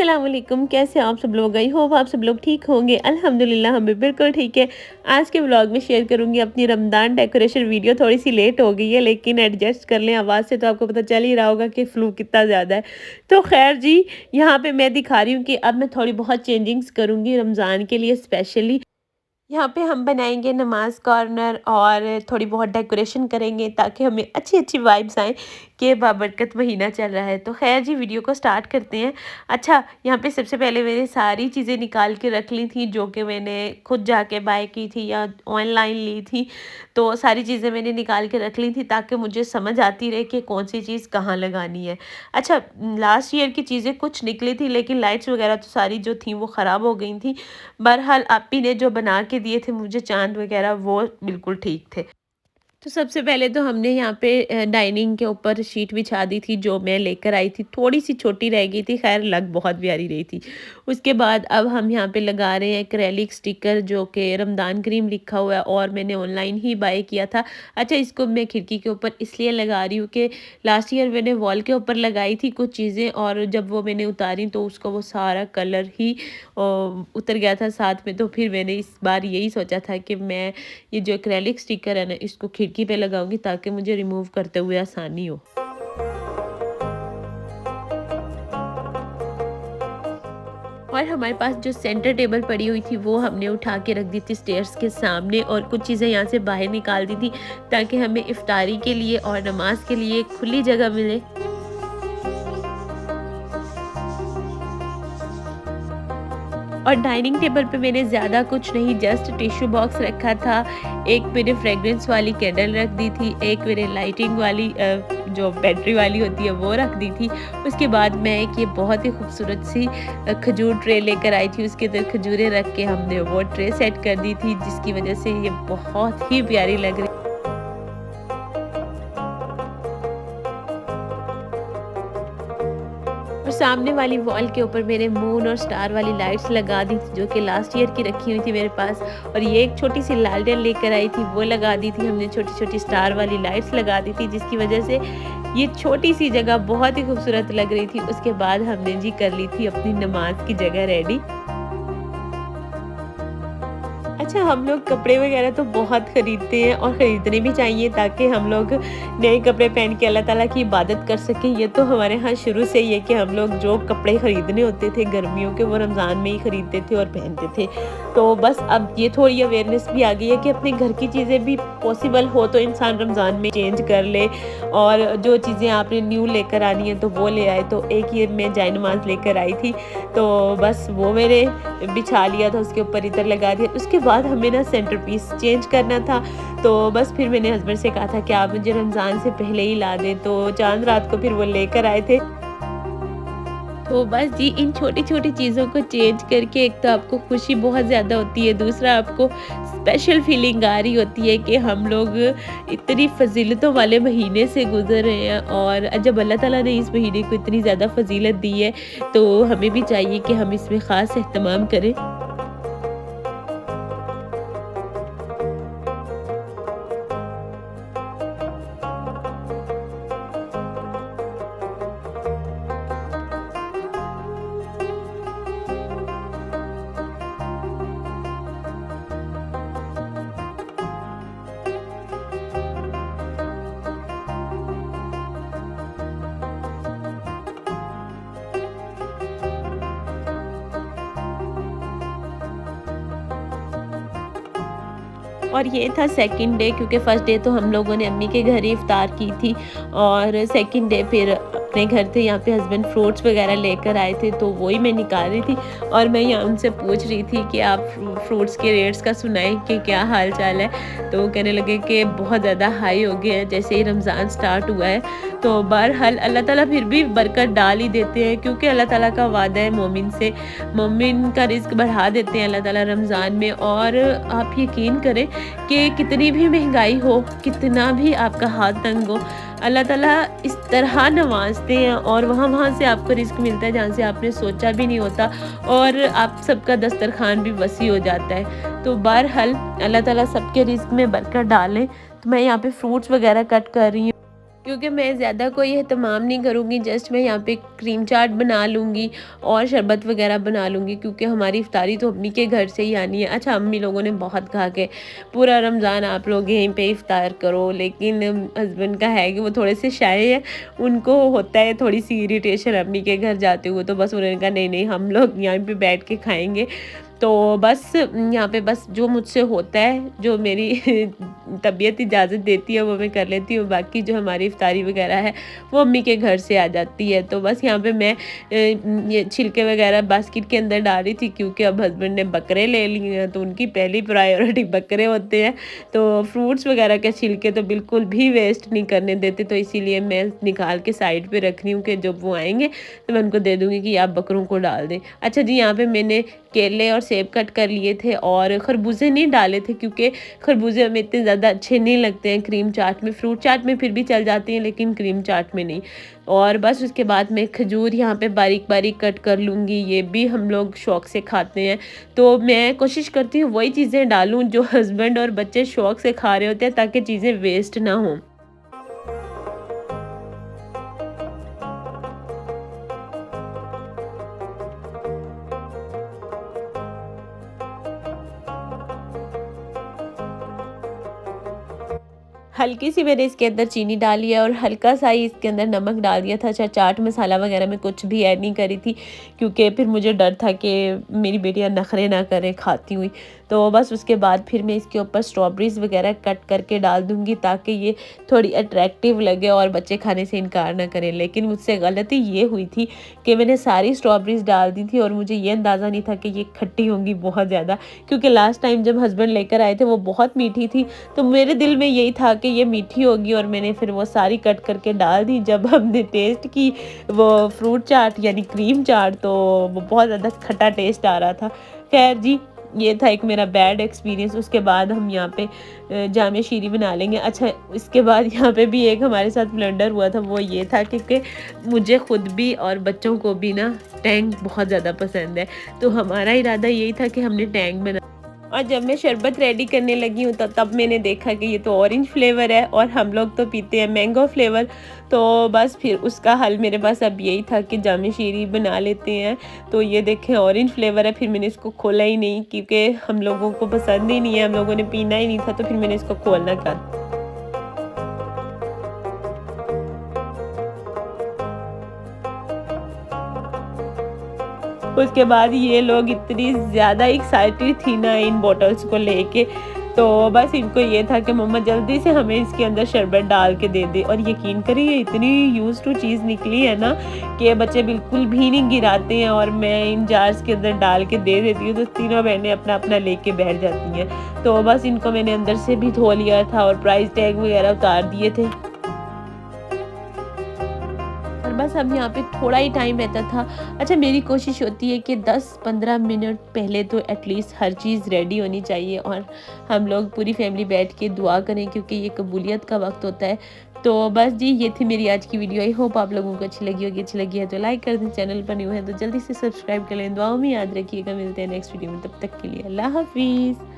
अस्सलाम वालेकुम। कैसे आप सब लोग? आई होप आप सब लोग ठीक होंगे। अल्हम्दुलिल्लाह हम भी बिल्कुल ठीक है। आज के व्लॉग में शेयर करूंगी अपनी रमज़ान डेकोरेशन वीडियो। थोड़ी सी लेट हो गई है लेकिन एडजस्ट कर लें आवाज़ से, तो आपको पता चल ही रहा होगा कि फ्लू कितना ज़्यादा है। तो खैर जी, यहाँ पे मैं दिखा रही हूँ कि अब मैं थोड़ी बहुत चेंजिंग्स करूँगी रमज़ान के लिए स्पेशली। यहाँ पे हम बनाएंगे नमाज कॉर्नर और थोड़ी बहुत डेकोरेशन करेंगे ताकि हमें अच्छी अच्छी वाइब्स आएँ कि बाबरकत महीना चल रहा है। तो खैर जी, वीडियो को स्टार्ट करते हैं। अच्छा, यहाँ पे सबसे पहले मैंने सारी चीज़ें निकाल के रख ली थी जो कि मैंने खुद जाके बाय की थी या ऑनलाइन ली थी। तो सारी चीज़ें मैंने निकाल के रख ली थी ताकि मुझे समझ आती रहे कि कौन सी चीज़ कहाँ लगानी है। अच्छा, लास्ट ईयर की चीज़ें कुछ निकली थी लेकिन लाइट्स वगैरह तो सारी जो थी वो ख़राब हो गई थी। बहरहाल आपी ने जो बना के दिए थे मुझे चाँद वगैरह, वो बिल्कुल ठीक थे। तो सबसे पहले तो हमने यहाँ पे डाइनिंग के ऊपर शीट बिछा दी थी जो मैं लेकर आई थी। थोड़ी सी छोटी रह गई थी, खैर लग बहुत प्यारी रही थी। उसके बाद अब हम यहाँ पे लगा रहे हैं एक्रेलिक स्टिकर जो कि रमदान करीम लिखा हुआ है और मैंने ऑनलाइन ही बाय किया था। अच्छा, इसको मैं खिड़की के ऊपर इसलिए लगा रही हूँ कि लास्ट ईयर मैंने वॉल के ऊपर लगाई थी कुछ चीज़ें और जब वो मैंने उतारी तो उसका वो सारा कलर ही उतर गया था साथ में। तो फिर मैंने इस बार यही सोचा था कि मैं ये जो एक्रेलिक स्टिकर है ना, इसको खिड़की पे लगाऊंगी ताकि मुझे रिमूव करते हुए आसानी हो। और हमारे पास जो सेंटर टेबल पड़ी हुई थी वो हमने उठा के रख दी थी स्टेयर्स के सामने और कुछ चीज़ें यहाँ से बाहर निकाल दी थी ताकि हमें इफ्तारी के लिए और नमाज के लिए खुली जगह मिले। और डाइनिंग टेबल पे मैंने ज़्यादा कुछ नहीं, जस्ट टिश्यू बॉक्स रखा था। एक मैंने फ्रेगरेंस वाली कैंडल रख दी थी, एक मैंने लाइटिंग वाली जो बैटरी वाली होती है वो रख दी थी। उसके बाद मैं एक ये बहुत ही खूबसूरत सी खजूर ट्रे लेकर आई थी, उसके अंदर खजूरें रख के हमने वो ट्रे सेट कर दी थी जिसकी वजह से ये बहुत ही प्यारी लग रही। और सामने वाली वॉल के ऊपर मैंने मून और स्टार वाली लाइट्स लगा दी थी जो कि लास्ट ईयर की रखी हुई थी मेरे पास। और ये एक छोटी सी लालटेन लेकर आई थी, वो लगा दी थी हमने। छोटी छोटी स्टार वाली लाइट्स लगा दी थी जिसकी वजह से ये छोटी सी जगह बहुत ही खूबसूरत लग रही थी। उसके बाद हमने जी कर ली थी अपनी नमाज की जगह रेडी। अच्छा, हम लोग कपड़े वगैरह तो बहुत ख़रीदते हैं और ख़रीदने भी चाहिए ताकि हम लोग नए कपड़े पहन के अल्लाह ताला की इबादत कर सकें। ये तो हमारे यहाँ शुरू से ही है कि हम लोग जो कपड़े ख़रीदने होते थे गर्मियों के वो रमज़ान में ही ख़रीदते थे और पहनते थे। तो बस अब ये थोड़ी अवेयरनेस भी आ गई है कि अपने घर की चीज़ें भी पॉसिबल हो तो इंसान रमज़ान में चेंज कर ले और जो चीज़ें आपने न्यू लेकर आनी है तो वो ले आए। तो एक ये मैं जाए नमाज़ लेकर आई थी तो बस वो मैंने बिछा लिया था, उसके ऊपर इधर लगा दिया। उसके बाद हमें ना सेंटर पीस चेंज करना था तो बस फिर मैंने हस्बैंड से कहा था कि आप मुझे रमज़ान से पहले ही ला दें। तो चांद रात को फिर वो लेकर आए थे। तो बस जी, इन छोटी छोटी चीज़ों को चेंज करके एक तो आपको खुशी बहुत ज़्यादा होती है, दूसरा आपको स्पेशल फीलिंग आ रही होती है कि हम लोग इतनी फजीलतों वाले महीने से गुजर रहे हैं। और जब अल्लाह ताला ने इस महीने को इतनी ज़्यादा फजीलत दी है तो हमें भी चाहिए कि हम इसमें ख़ास एहतमाम करें। और ये था सेकंड डे, क्योंकि फर्स्ट डे तो हम लोगों ने अम्मी के घर ही इफ्तार की थी और सेकंड डे फिर अपने घर थे। यहाँ पे हस्बैंड फ्रूट्स वगैरह लेकर आए थे तो वही मैं निकाल रही थी और मैं यहाँ उनसे पूछ रही थी कि आप फ्रूट्स के रेट्स का सुनाएं कि क्या हाल चाल है। तो वो कहने लगे कि बहुत ज़्यादा हाई हो गए हैं जैसे ही रमज़ान स्टार्ट हुआ है। तो बहरहाल अल्लाह ताला फिर भी बरकत डाल ही देते हैं क्योंकि अल्लाह ताला का वादा है मोमिन से, मोमिन का रिस्क बढ़ा देते हैं अल्लाह ताला रमज़ान में। और आप यकीन करें कि कितनी भी महंगाई हो, कितना भी आपका हाथ तंग हो, अल्लाह ताला इस तरह नवाजते हैं और वहाँ से आपको रिस्क मिलता है जहाँ से आपने सोचा भी नहीं होता और आप सबका दस्तरखान भी वसी हो जाता है। तो बहरहाल अल्लाह ताला सबके रिस्क में बरकत डालें। तो मैं यहाँ पे फ्रूट्स वगैरह कट कर रही हूँ। क्योंकि मैं ज़्यादा कोई एहतमाम नहीं करूँगी, जस्ट मैं यहाँ पे क्रीम चाट बना लूँगी और शरबत वगैरह बना लूँगी, क्योंकि हमारी इफ्तारी तो अम्मी के घर से ही आनी है। अच्छा, अम्मी लोगों ने बहुत कहा कि पूरा रमज़ान आप लोग यहीं पे इफ्तार करो, लेकिन हस्बैंड का है कि वो थोड़े से शाय है, उनको होता है थोड़ी सी इरिटेशन अम्मी के घर जाते हुए, तो बस उन्होंने कहा नहीं नहीं हम लोग यहाँ पे बैठ के खाएँगे। तो बस यहाँ पे बस जो मुझसे होता है, जो मेरी तबीयत इजाज़त देती है वो मैं कर लेती हूँ, बाकी जो हमारी इफ्तारी वगैरह है वो अम्मी के घर से आ जाती है। तो बस यहाँ पे मैं ये छिलके वगैरह बास्केट के अंदर डाल रही थी, क्योंकि अब हस्बैंड ने बकरे ले लिए हैं तो उनकी पहली प्रायोरिटी बकरे होते हैं। तो फ्रूट्स वगैरह के छिलके तो बिल्कुल भी वेस्ट नहीं करने देते, तो इसीलिए मैं निकाल के साइड पे रख रही हूँ कि जब वो आएंगे तो मैं उनको दे दूँगी कि आप बकरों को डाल दें। अच्छा जी, यहाँ पे मैंने केले और सेब कट कर लिए थे और खरबूजे नहीं डाले थे, क्योंकि खरबूजे हमें इतने ज़्यादा अच्छे नहीं लगते हैं क्रीम चाट में। फ्रूट चाट में फिर भी चल जाते हैं लेकिन क्रीम चाट में नहीं। और बस उसके बाद मैं खजूर यहाँ पे बारीक बारीक कट कर लूँगी, ये भी हम लोग शौक़ से खाते हैं। तो मैं कोशिश करती हूँ वही चीज़ें डालूँ जो हस्बैंड और बच्चे शौक़ से खा रहे होते हैं, ताकि चीज़ें वेस्ट ना हों। हल्की सी मैंने इसके अंदर चीनी डाली है और हल्का सा ही इसके अंदर नमक डाल दिया था। अच्छा, चाट मसाला वगैरह में कुछ भी ऐड नहीं करी थी, क्योंकि फिर मुझे डर था कि मेरी बेटियां नखरे ना करें खाती हुई। तो बस उसके बाद फिर मैं इसके ऊपर स्ट्रॉबेरीज़ वगैरह कट करके डाल दूँगी, ताकि ये थोड़ी अट्रैक्टिव लगे और बच्चे खाने से इनकार ना करें। लेकिन मुझसे गलती ये हुई थी कि मैंने सारी स्ट्रॉबेरीज़ डाल दी थी और मुझे ये अंदाज़ा नहीं था कि ये खट्टी होंगी बहुत ज़्यादा, क्योंकि लास्ट टाइम जब हस्बैंड लेकर आए थे वो बहुत मीठी थी। तो मेरे दिल में यही था कि ये मीठी होगी और मैंने फिर वो सारी कट करके डाल दी। जब हमने टेस्ट की वो फ्रूट चाट यानी क्रीम चाट, तो वो बहुत ज़्यादा खट्टा टेस्ट आ रहा था। खैर जी, ये था एक मेरा बैड एक्सपीरियंस। उसके बाद हम यहाँ पे जामे शीरी बना लेंगे। अच्छा, इसके बाद यहाँ पे भी एक हमारे साथ ब्लंडर हुआ था, वो ये था कि मुझे खुद भी और बच्चों को भी ना टैंग बहुत ज़्यादा पसंद है। तो हमारा इरादा यही था कि हमने टैंग बना, और जब मैं शरबत रेडी करने लगी हूँ तो तब मैंने देखा कि ये तो ऑरेंज फ्लेवर है और हम लोग तो पीते हैं मैंगो फ्लेवर। तो बस फिर उसका हल मेरे पास अब यही था कि जामे शीरी बना लेते हैं। तो ये देखें ऑरेंज फ्लेवर है, फिर मैंने इसको खोला ही नहीं, क्योंकि हम लोगों को पसंद ही नहीं है, हम लोगों ने पीना ही नहीं था, तो फिर मैंने इसको खोलना था। उसके बाद ये लोग इतनी ज़्यादा एक्साइटेड थी ना इन बॉटल्स को लेके, तो बस इनको ये था कि मम्मा जल्दी से हमें इसके अंदर शरबत डाल के दे दे। और यकीन करिए ये इतनी यूज़ टू चीज़ निकली है ना कि बच्चे बिल्कुल भी नहीं गिराते हैं, और मैं इन जार्स के अंदर डाल के दे देती हूँ तो तीनों बहनें अपना अपना लेके बैठ जाती हैं। तो बस इनको मैंने अंदर से भी धो लिया था और प्राइस टैग वगैरह उतार दिए थे। और बस अब यहाँ पे थोड़ा ही टाइम रहता था। अच्छा, मेरी कोशिश होती है कि 10-15 मिनट पहले तो एटलीस्ट हर चीज़ रेडी होनी चाहिए और हम लोग पूरी फैमिली बैठ के दुआ करें, क्योंकि ये कबूलियत का वक्त होता है। तो बस जी, ये थी मेरी आज की वीडियो। आई होप आप लोगों को अच्छी लगी होगी। अच्छी लगी है तो लाइक कर दें, चैनल पर न्यू है तो जल्दी से सब्सक्राइब कर लें। दुआओं में याद रखिएगा। मिलते हैं नेक्स्ट वीडियो में, तब तक के लिए अल्लाह हाफिज़।